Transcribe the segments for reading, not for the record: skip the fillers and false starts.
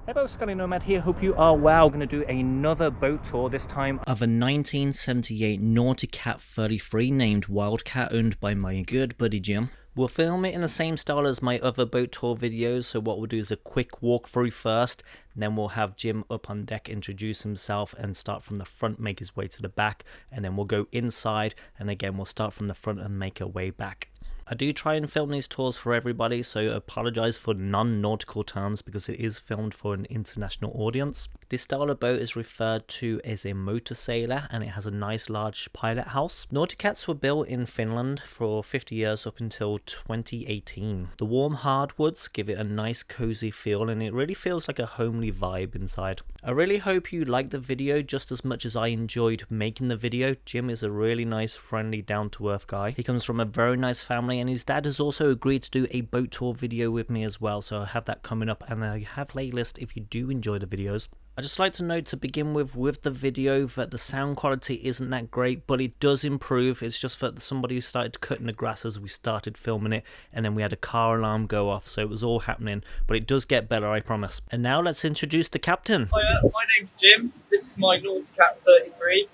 Hey folks, Galley Nomad here, hope you are well. Going to do another boat tour, this time of a 1978 Nauticat 33 named Wildcat, owned by my good buddy Jim. We'll film it in the same style as my other boat tour videos, so what we'll do is a quick walkthrough first, and then we'll have Jim up on deck introduce himself and start from the front, make his way to the back, and then we'll go inside, and again we'll start from the front and make our way back. I do try and film these tours for everybody, so I apologise for non-nautical terms because it is filmed for an international audience. This style of boat is referred to as a Motorsailer, and it has a nice large pilot house. Nauticats were built in Finland for 50 years up until 2018. The warm hardwoods give it a nice cozy feel, and it really feels like a homely vibe inside. I really hope you liked the video just as much as I enjoyed making the video. Jim is a really nice, friendly, down-to-earth guy. He comes from a very nice family, and his dad has also agreed to do a boat tour video with me as well, so I have that coming up, and I have a playlist if you do enjoy the videos. I'd just like to note to begin with the video that the sound quality isn't that great, but it does improve. It's just that somebody who started cutting the grass as we started filming it, and then we had a car alarm go off, so it was all happening, but it does get better, I promise. And now let's introduce the captain. Hi, my name's Jim. This is my Nauticat 33,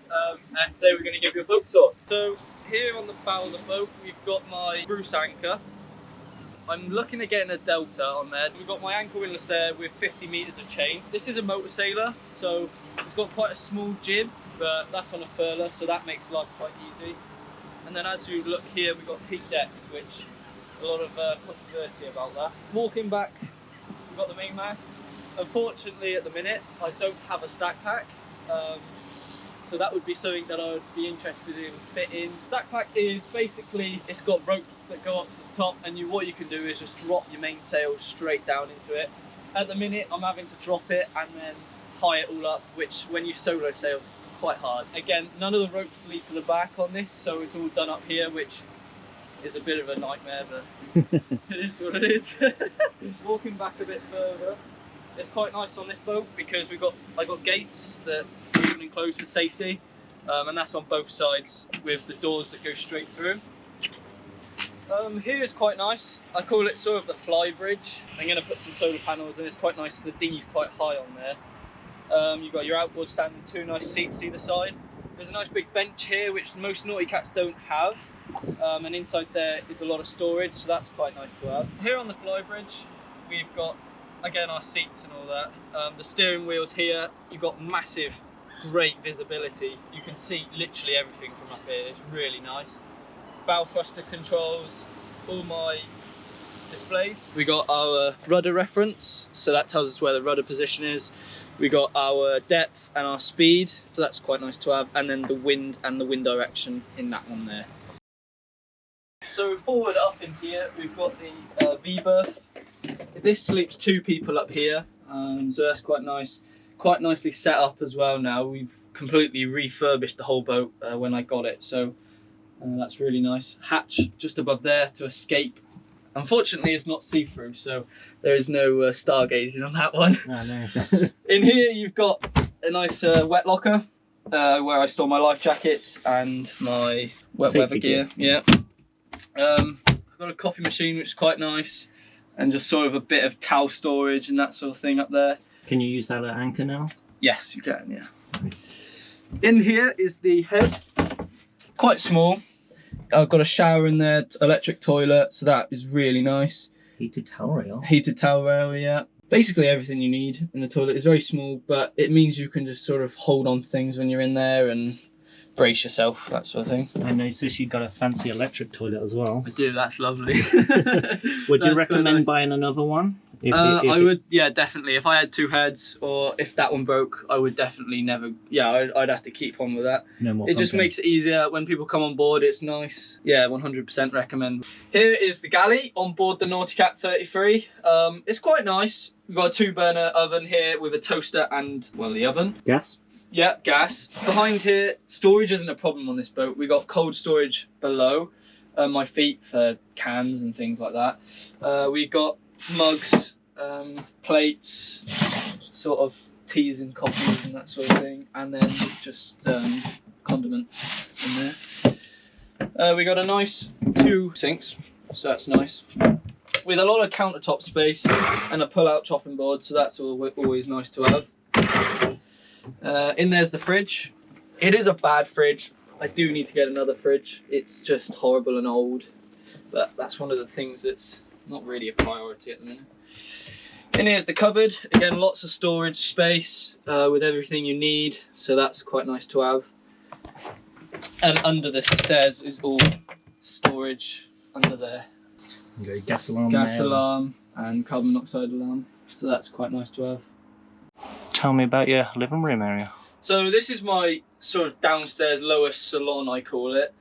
and today we're going to give you a boat tour. So here on the bow of the boat, we've got my spruce anchor. I'm looking at getting a delta on there. We've got my anchor windlass there with 50 metres of chain. This is a Motorsailer, so it's got quite a small jib, but that's on a furler, so that makes life quite easy. And then as you look here, we've got teak decks, which a lot of controversy about that. Walking back, we've got the mainmast. Unfortunately, at the minute, I don't have a stack pack. So that would be something that I would be interested in fitting. Stack pack is basically, it's got ropes that go up to the top, and what you can do is just drop your mainsail straight down into it. At the minute, I'm having to drop it and then tie it all up, which when you solo sail is quite hard. Again, none of the ropes lead to the back on this, so it's all done up here, which is a bit of a nightmare, but it is what it is. Walking back a bit further, it's quite nice on this boat because I got gates that open and close for safety, and that's on both sides with the doors that go straight through. Here is quite nice. I call it sort of the Flybridge. I'm going to put some solar panels, and it's quite nice because the dinghy's quite high on there. You've got your outboard stand and two nice seats either side. There's a nice big bench here, which most Nauticats don't have, and inside there is a lot of storage, so that's quite nice to have. Here on the Flybridge, we've got, again, our seats and all that. The steering wheels here, you've got massive, great visibility. You can see literally everything from up here. It's really nice. Bow thruster controls, all my displays. We got our rudder reference, so that tells us where the rudder position is. We got our depth and our speed, so that's quite nice to have, and then the wind and the wind direction in that one there. So forward up in here, we've got the V-berth. This sleeps two people up here, so that's quite nice. Quite nicely set up as well now. We've completely refurbished the whole boat when I got it, so that's really nice. Hatch just above there to escape. Unfortunately, it's not see-through, so there is no stargazing on that one. Oh, no. In here, you've got a nice wet locker where I store my life jackets and my wet weather gear. Yeah. I've got a coffee machine, which is quite nice, and just sort of a bit of towel storage and that sort of thing up there. Can you use that at anchor now? Yes, you can, yeah. Nice. In here is the head. Quite small. I've got a shower in there, electric toilet, so that is really nice. Heated towel rail. Heated towel rail, yeah. Basically everything you need in the toilet is very small, but it means you can just sort of hold on to things when you're in there and brace yourself, that sort of thing. I noticed you got a fancy electric toilet as well. I do, that's lovely. Would you recommend buying another one? I would, yeah, definitely. If I had two heads, or if that one broke, I would definitely never, yeah, I'd have to keep on with that. No more. It just makes it easier when people come on board. It's nice. Yeah, 100% recommend. Here is the galley on board the Nauticat 33. It's quite nice. We've got a 2-burner oven here with a toaster and, well, the oven. Gas? Yeah, gas. Behind here, storage isn't a problem on this boat. We got cold storage below my feet for cans and things like that. We got mugs, plates, sort of teas and coffees and that sort of thing, and then just condiments in there. We got a nice 2 sinks, so that's nice. with a lot of countertop space and a pull-out chopping board, so that's always nice to have. In there's the fridge. It is a bad fridge. I do need to get another fridge. It's just horrible and old, but that's one of the things that's not really a priority at the minute. In here's the cupboard. Again, lots of storage space with everything you need, so that's quite nice to have. And under the stairs is all storage under there. Okay, gas alarm. Gas alarm and carbon monoxide alarm, so that's quite nice to have. Tell me about your living room area. So this is my sort of downstairs lowest salon, I call it.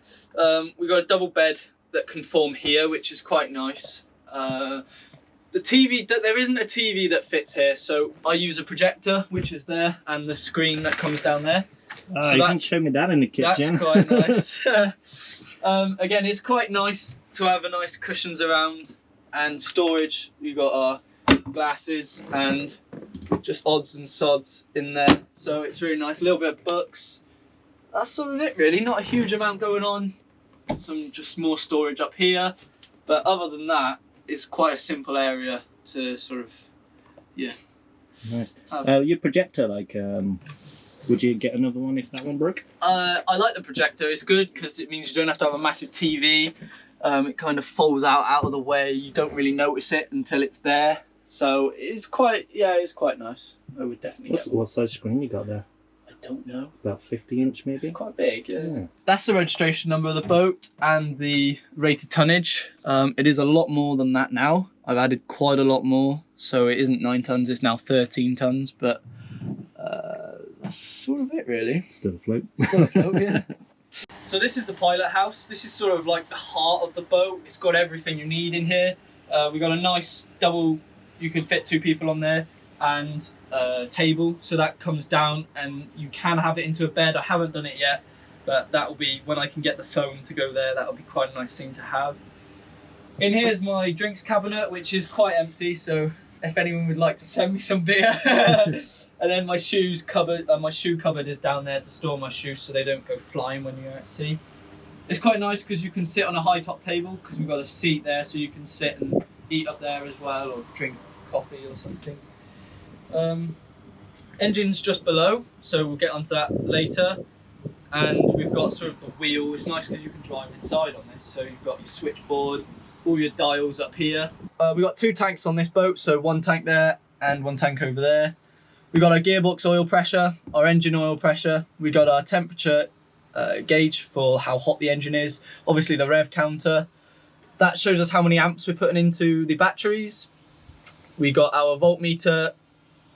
We've got a double bed that can form here, which is quite nice. The TV, there isn't a TV that fits here, so I use a projector, which is there, and the screen that comes down there. So you can show me that in the kitchen. That's quite nice. Again, it's quite nice to have a nice cushions around and storage. We've got our glasses and just odds and sods in there, so it's really nice. A little bit of books. That's sort of it really, not a huge amount going on. Some just more storage up here, but other than that, it's quite a simple area to sort of, yeah. Nice. Your projector, like, would you get another one if that one broke? I like the projector. It's good because it means you don't have to have a massive TV. It kind of folds out of the way. You don't really notice it until it's there. So it's quite, yeah, it's quite nice. I would definitely get one. What size screen you got there? I don't know. About 50-inch maybe? It's quite big, yeah. That's the registration number of the boat and the rated tonnage. It is a lot more than that now. I've added quite a lot more. So it isn't 9 tons, it's now 13 tons, but that's sort of it really. Still afloat. Still afloat, yeah. So this is the pilot house. This is sort of like the heart of the boat. It's got everything you need in here. We've got a nice double, you can fit 2 people on there, and a table, so that comes down and you can have it into a bed. I haven't done it yet, but that will be when I can get the phone to go there. That'll be quite a nice thing to have. In here's my drinks cabinet, which is quite empty, so if anyone would like to send me some beer. And then my shoes cupboard, my shoe cupboard is down there to store my shoes so they don't go flying when you're at sea. It's quite nice because you can sit on a high top table because we've got a seat there, so you can sit and eat up there as well, or drink coffee or something. Engine's just below, so we'll get onto that later. And we've got sort of the wheel. It's nice because you can drive inside on this, so you've got your switchboard, all your dials up here. We've got 2 tanks on this boat, so 1 tank there and 1 tank over there. We've got our gearbox oil pressure, our engine oil pressure. We've got our temperature gauge for how hot the engine is. Obviously the rev counter. That shows us how many amps we're putting into the batteries. We got our voltmeter,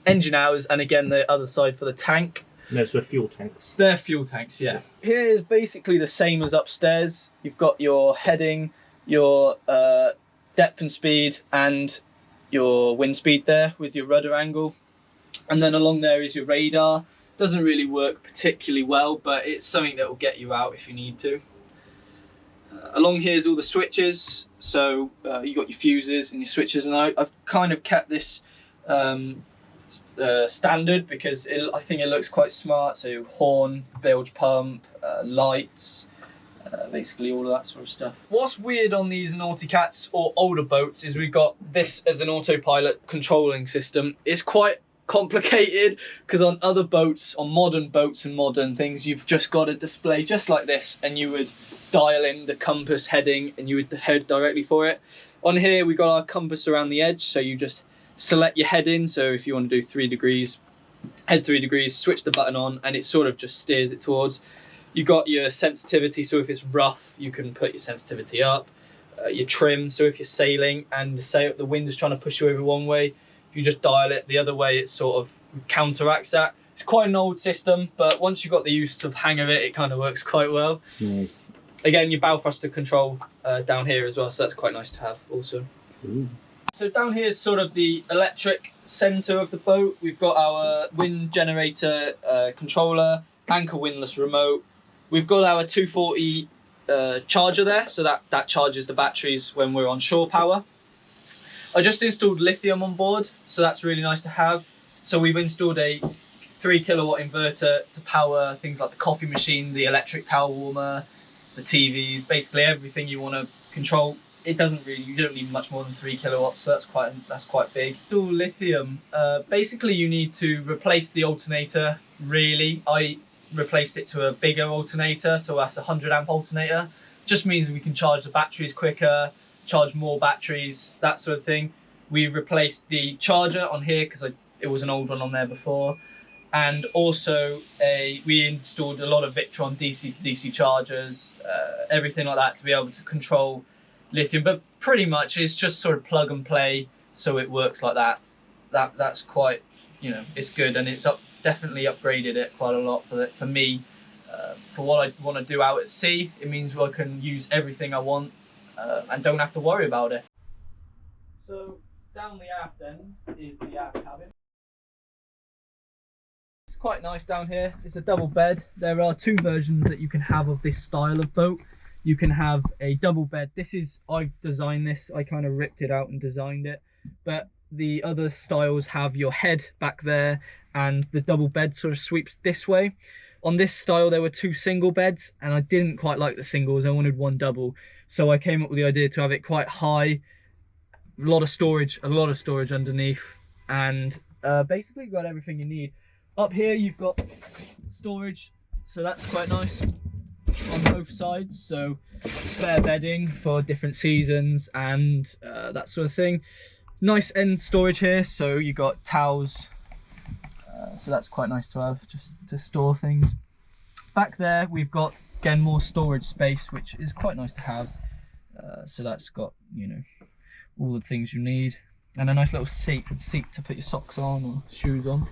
engine hours, and again the other side for the tank. Those are fuel tanks. They're fuel tanks, yeah. Here is basically the same as upstairs. You've got your heading, your depth and speed, and your wind speed there with your rudder angle. And then along there is your radar. Doesn't really work particularly well, but it's something that will get you out if you need to. Along here is all the switches. So you got your fuses and your switches, and I've kind of kept this standard because I think it looks quite smart. So horn, bilge pump, lights, basically all of that sort of stuff. What's weird on these Nauticats or older boats is we've got this as an autopilot controlling system. It's quite complicated because on other boats, on modern boats and modern things, you've just got a display just like this, and you would dial in the compass heading and you would head directly for it. On here we got our compass around the edge, so you just select your heading. So if you want to do 3 degrees, head 3 degrees, switch the button on, and it sort of just steers it towards. You got your sensitivity, so if it's rough you can put your sensitivity up. Your trim, so if you're sailing and say the wind is trying to push you over one way, if you just dial it the other way, it sort of counteracts that. It's quite an old system, but once you've got the use of hang of it, it kind of works quite well. Nice. Again, your bow thruster control down here as well, so that's quite nice to have also. Ooh. So down here is sort of the electric centre of the boat. We've got our wind generator controller, anchor windlass remote. We've got our 240 charger there, so that charges the batteries when we're on shore power. I just installed lithium on board, so that's really nice to have. So we've installed a 3 kilowatt inverter to power things like the coffee machine, the electric towel warmer, the TVs, basically everything you want to control it doesn't really, you don't need much more than 3 kilowatts, so that's quite big. Dual lithium, basically you need to replace the alternator, really. I replaced it to a bigger alternator, so that's a 100 amp alternator. Just means we can charge the batteries quicker, charge more batteries, that sort of thing. We've replaced the charger on here because it was an old one on there before. And also we installed a lot of Victron DC to DC chargers, everything like that to be able to control lithium. But pretty much it's just sort of plug and play, so it works like that. That's quite, you know, it's good, and it's definitely upgraded it quite a lot for me. For what I want to do out at sea, it means I can use everything I want and don't have to worry about it. So down the aft end is the aft cabin. It's quite nice down here. It's a double bed. There are 2 versions that you can have of this style of boat. You can have a double bed. I've designed this. I kind of ripped it out and designed it. But the other styles have your head back there, and the double bed sort of sweeps this way. On this style, there were 2 single beds, and I didn't quite like the singles. I wanted 1 double. So I came up with the idea to have it quite high, a lot of storage underneath, and basically you've got everything you need. Up here you've got storage, so that's quite nice on both sides, so spare bedding for different seasons and that sort of thing. Nice end storage here, so you got towels, so that's quite nice to have, just to store things. Back there we've got, again, more storage space, which is quite nice to have. So that's got, you know, all the things you need, and a nice little seat to put your socks on or shoes on.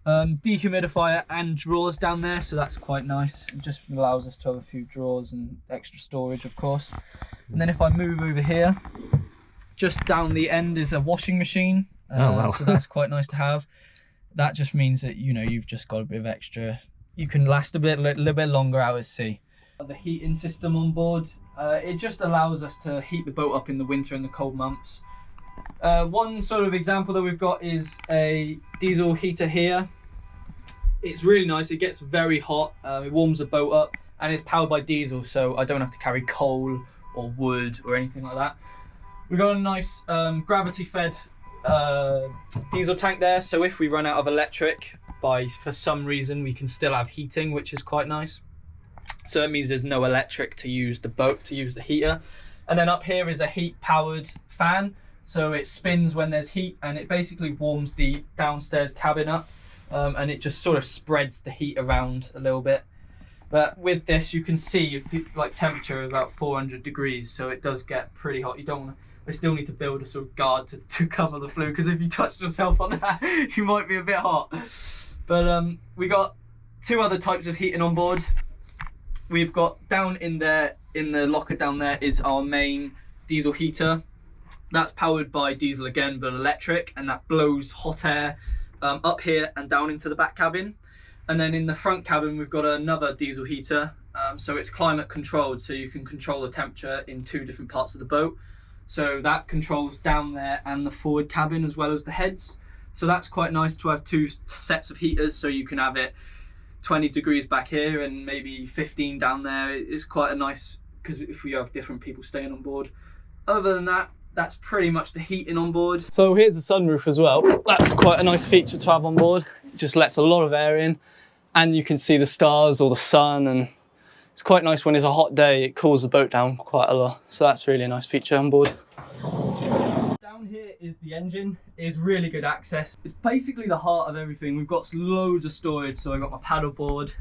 Dehumidifier and drawers down there, so that's quite nice. It just allows us to have a few drawers and extra storage, of course. And then if I move over here, just down the end is a washing machine. Oh wow. So that's quite nice to have. That just means that, you know, you've just got a bit of extra, you can last a little bit longer out at sea. The heating system on board, it just allows us to heat the boat up in the winter and the cold months. One sort of example that we've got is a diesel heater here. It's really nice. It gets very hot. It warms the boat up, and it's powered by diesel, so I don't have to carry coal or wood or anything like that. We've got a nice gravity-fed diesel tank there, so if we run out of electric for some reason, we can still have heating, which is quite nice. So it means there's no electric to use the boat, to use the heater. And then up here is a heat-powered fan. So it spins when there's heat, and it basically warms the downstairs cabin up, and it just sort of spreads the heat around a little bit. But with this, you can see like temperature of about 400 degrees, so it does get pretty hot. You don't want to, I still need to build a sort of guard to cover the flue, because if you touched yourself on that, you might be a bit hot. But we got 2 other types of heating on board. We've got down in there, in the locker down there, is our main diesel heater. That's powered by diesel again, but electric, and that blows hot air up here and down into the back cabin. And then in the front cabin, we've got another diesel heater. So it's climate controlled, so you can control the temperature in 2 different parts of the boat. So that controls down there and the forward cabin as well as the heads. So that's quite nice to have 2 sets of heaters, so you can have it 20 degrees back here and maybe 15 down there. It's quite a nice, because if we have different people staying on board. Other than that, that's pretty much the heating on board. So here's the sunroof as well. That's quite a nice feature to have on board. It just lets a lot of air in, and you can see the stars or the sun, and it's quite nice when it's a hot day. It cools the boat down quite a lot. So that's really a nice feature on board. Down here is the engine. It's really good access. It's basically the heart of everything. We've got loads of storage. So I've got my paddle board,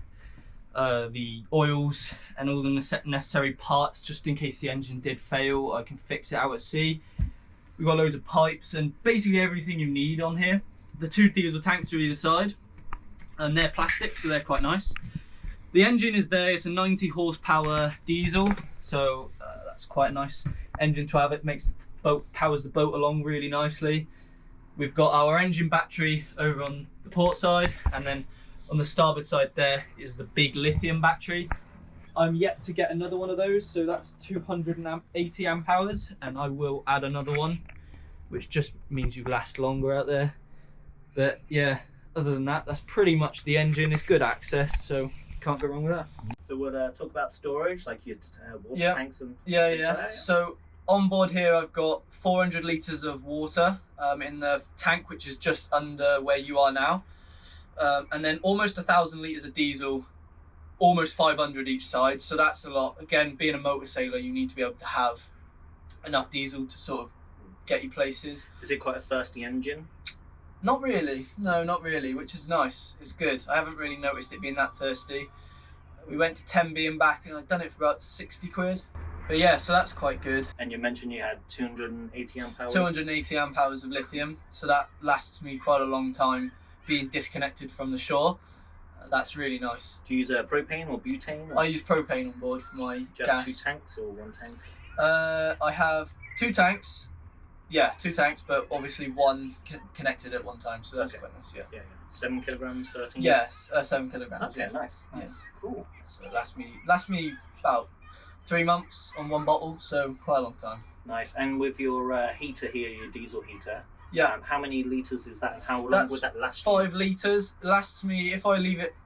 the oils, and all the necessary parts, just in case the engine did fail. I can fix it out at sea. We've got loads of pipes and basically everything you need on here. The 2 diesel tanks are either side, and they're plastic, so they're quite nice. The engine is there. It's a 90 horsepower diesel, so that's quite a nice engine to have. It makes the boat, powers the boat along really nicely. We've got our engine battery over on the port side, and then on the starboard side there is the big lithium battery. I'm yet to get another one of those, so that's 280 amp hours, and I will add another one, which just means you last longer out there. But yeah, other than that, that's pretty much the engine. It's good access, so Can't go wrong with that. So we'll talk about storage, like your water tanks and yeah. things like that, yeah. So on board here, I've got 400 litres of water in the tank, which is just under where you are now, and then almost 1,000 litres of diesel, almost 500 each side. So that's a lot. Again, being a motor sailor, you need to be able to have enough diesel to sort of get you places. Is it quite a thirsty engine? Not really, no, not really, which is nice. It's good. I haven't really noticed it being that thirsty. We went to Tenby and back, and I'd done it for about 60 quid. But yeah, so that's quite good. And you mentioned you had 280 amp hours? 280 amp hours of lithium, so that lasts me quite a long time being disconnected from the shore. That's really nice. Do you use propane or butane? Or? I use propane on board for my gas. Do you gas. have 2 tanks or 1 tank? I have 2 tanks. Yeah, 2 tanks, but obviously one connected at one time, so that's quite nice. Yeah. 7 kilograms, 13. Yes, 7 kilograms. Okay, nice. Cool. So it lasts me about 3 months on 1 bottle, so quite a long time. Nice. And with your heater here, your diesel heater, yeah. How many litres is that, and how long would that last? 5 litres. Lasts me, if I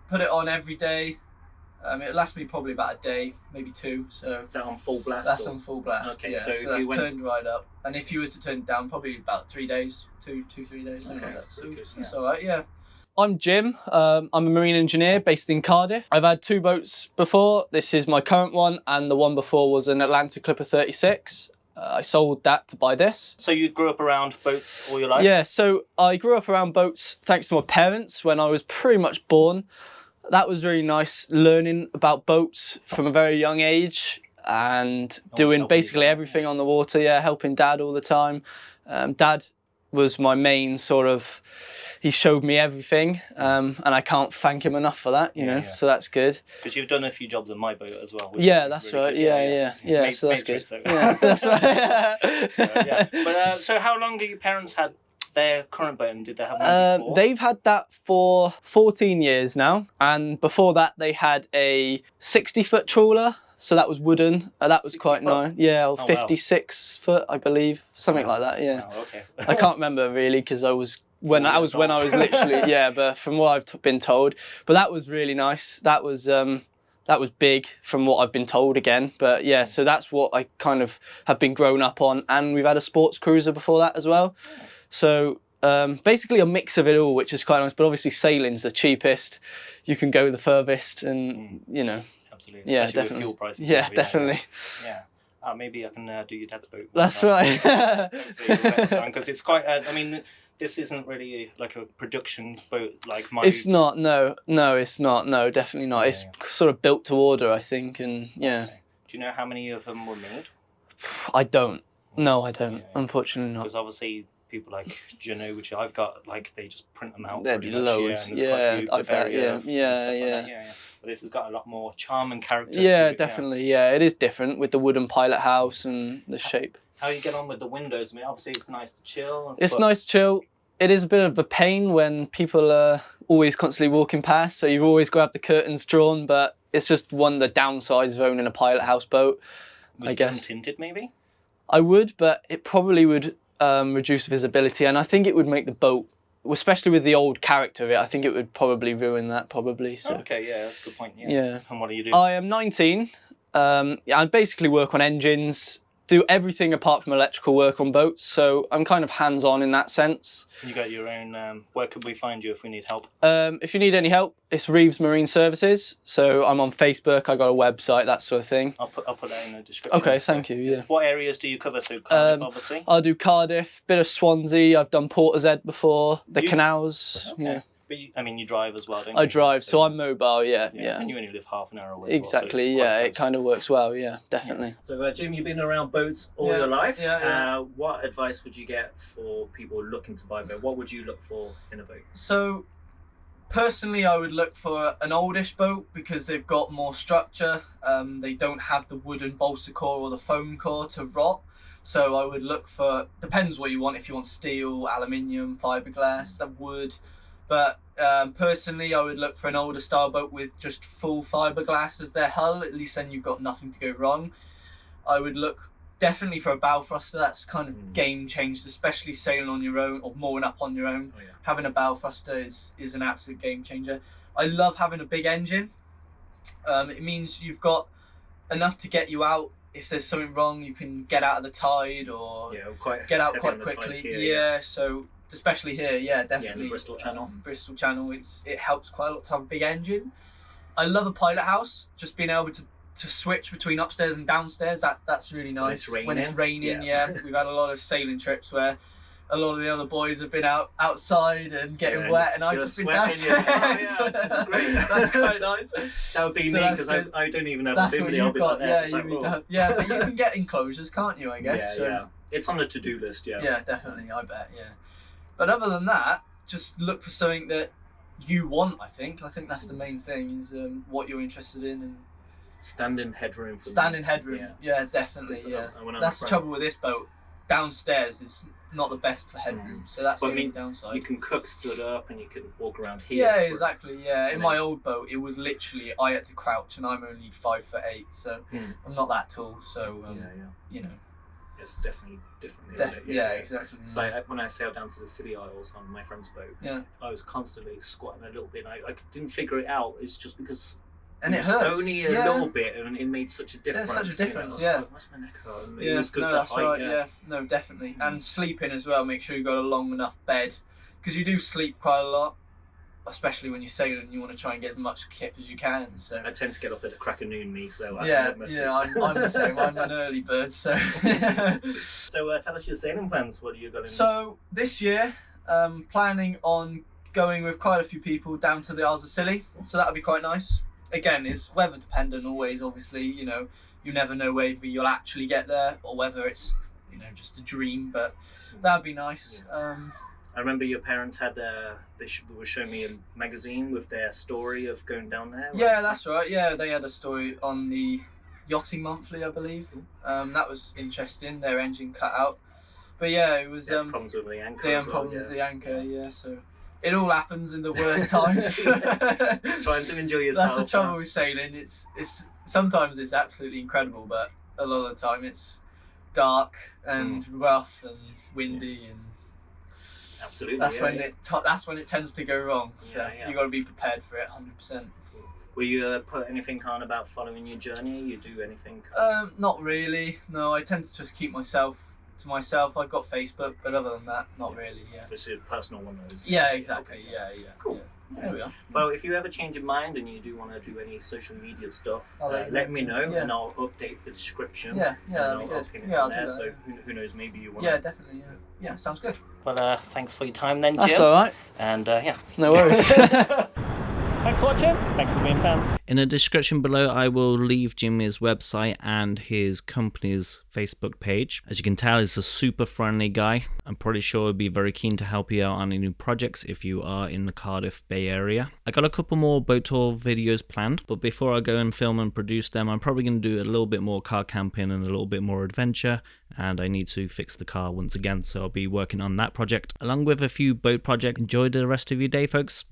put it on every day. It lasts me probably about a day, maybe 2. So is that on full blast? That's on full blast. Okay, yeah. so So that's turned right up. And if you were to turn it down, probably about 3 days, 3 days, something like that. So that's all right. Yeah. I'm Jim. I'm a marine engineer based in Cardiff. I've had 2 boats before. This is my current one, and the one before was an Atlantic Clipper 36. I sold that to buy this. So you grew up around boats all your life? Yeah. So I grew up around boats thanks to my parents when I was pretty much born. That was really nice, learning about boats from a very young age and doing basically everything on the water. Yeah, helping Dad all the time. Dad was my main sort of, he showed me everything, and I can't thank him enough for that, you know, so that's good. Because you've done a few jobs on my boat as well. Yeah, that's right. Yeah, so that's good. Yeah, that's right. So how long have your parents had their current boat, and did they have one before? They've had that for 14 years now, and before that they had a 60-foot trawler, so that was wooden. That was quite nice. Yeah, or 56 foot, I believe, something like that. Yeah. Oh, okay. I can't remember really because I was when I was literally but from what I've been told. But that was really nice. That was big from what I've been told again. But yeah, so that's what I kind of have been grown up on, and we've had a sports cruiser before that as well. So basically a mix of it all, which is quite nice. But obviously sailing's the cheapest. You can go the furthest, and you know. Absolutely. Especially definitely. With fuel prices. Yeah, definitely. Yeah. Maybe I can do your dad's boat. That's right. Because it's quite. I mean, this isn't really like a production boat like mine. It's not. No, it's not. No, definitely not. It's sort of built to order, I think, and yeah. Okay. Do you know how many of them were made? I don't. No, I don't. Unfortunately, not. Because obviously, people like Juno, which I've got, like they just print them out. There'd be loads. Yeah, I bet. Yeah. But this has got a lot more charm and character. Yeah, to it, definitely. Yeah, it is different with the wooden pilot house and the shape. How you get on with the windows? I mean, obviously it's nice to chill. It's nice to chill. It is a bit of a pain when people are always constantly walking past, so you've always got to have the curtains drawn. But it's just one of the downsides of owning a pilot house boat. I guess. Tinted maybe. I would, but it probably would reduce visibility, and I think it would make the boat, especially with the old character of it, I think it would probably ruin that, probably. So. Okay, yeah, that's a good point. Yeah. And what do you do? I am 19. I basically work on engines, do everything apart from electrical work on boats, so I'm kind of hands-on in that sense. You got your own, where could we find you if we need help? If you need any help, it's Reeves Marine Services, so I'm on Facebook, I got a website, that sort of thing. I'll put that in the description. Okay, thank you, yeah. What areas do you cover? So Cardiff, obviously? I do Cardiff, bit of Swansea, I've done Portishead before, the canals, yeah. But you drive as well, don't you? I drive, so I'm mobile, yeah. And you only live half an hour away. Exactly, so it kind of works well, yeah, definitely. So, Jim, you've been around boats all your life. Yeah. What advice would you get for people looking to buy a boat? What would you look for in a boat? So, personally, I would look for an oldish boat because they've got more structure. They don't have the wooden balsa core or the foam core to rot. So I would look for, depends what you want, if you want steel, aluminium, fiberglass, that wood. But personally, I would look for an older style boat with just full fiberglass as their hull. At least then you've got nothing to go wrong. I would look definitely for a bow thruster. That's kind of game changed, especially sailing on your own or mooring up on your own. Having a bow thruster is an absolute game changer. I love having a big engine. It means you've got enough to get you out. If there's something wrong, you can get out of the tide or get out quite quickly. Here, so especially here, definitely. Yeah, in the Bristol Channel. Bristol Channel, it helps quite a lot to have a big engine. I love a pilot house, just being able to switch between upstairs and downstairs. That's really nice. When it's raining, we've had a lot of sailing trips where a lot of the other boys have been outside and getting wet, and I've just been downstairs. That's great. That's quite nice. That would be me, because I don't even have a bimini. I'll be like that. But you can get enclosures, can't you? I guess. Yeah. It's on the to-do list. Yeah, definitely. I bet. Yeah. But other than that, just look for something that you want. I think that's the main thing, is what you're interested in, and standing headroom. Yeah, definitely. That's the trouble with this boat. Downstairs is not the best for headroom, so that's the only downside. You can cook stood up and you can walk around here. Yeah, exactly. Yeah, in my old boat, it was literally I had to crouch, and I'm only 5'8", so I'm not that tall. So you know, it's definitely different. Exactly. So when I sailed down to the City Isles on my friend's boat, I was constantly squatting a little bit. I didn't figure it out. It's just because. And it hurts. Only a little bit, and it made such a difference. There's such a difference, Like, what's my neck hurt? It was because that's height, right. No, definitely. And sleeping as well. Make sure you've got a long enough bed, because you do sleep quite a lot, especially when you're sailing. You want to try and get as much kip as you can. So I tend to get up at the crack of noon, so I'm the same. I'm an early bird. So so tell us your sailing plans. What are you going to? So this year, planning on going with quite a few people down to the Isles of Scilly. So that'll be quite nice. Again, it's weather dependent always, obviously. You never know whether you'll actually get there or whether it's just a dream, but that'd be nice. I remember your parents had they were showing me a magazine with their story of going down there. Yeah, that's right. Yeah, they had a story on the Yachting Monthly, I believe. That was interesting. Their engine cut out, but it was problems with the anchor. They had problems with the anchor. So it all happens in the worst times. Trying to enjoy yourself. That's the trouble with sailing. It's sometimes it's absolutely incredible, but a lot of the time it's dark and rough and windy, and absolutely. That's when it tends to go wrong. So you got to be prepared for it, 100%. Will you put anything on about following your journey? You do anything? Not really. No, I tend to just keep myself to myself. I've got Facebook, but other than that, not really. Yeah. It's a personal one, though. Yeah, exactly. Okay. Yeah. Cool. Yeah. There we are. Well, if you ever change your mind and you do want to do any social media stuff, let me know, and I'll update the description. Yeah, that'd be good. I'll do that. So who knows, maybe you want. Yeah, definitely. Yeah, sounds good. Well, thanks for your time then, Jim. That's all right. And no worries. Thanks for watching. Thanks for being fans. In the description below, I will leave Jimmy's website and his company's Facebook page. As you can tell, he's a super friendly guy. I'm pretty sure he'll be very keen to help you out on any new projects if you are in the Cardiff Bay Area. I got a couple more boat tour videos planned, but before I go and film and produce them, I'm probably going to do a little bit more car camping and a little bit more adventure. And I need to fix the car once again, so I'll be working on that project along with a few boat projects. Enjoy the rest of your day, folks.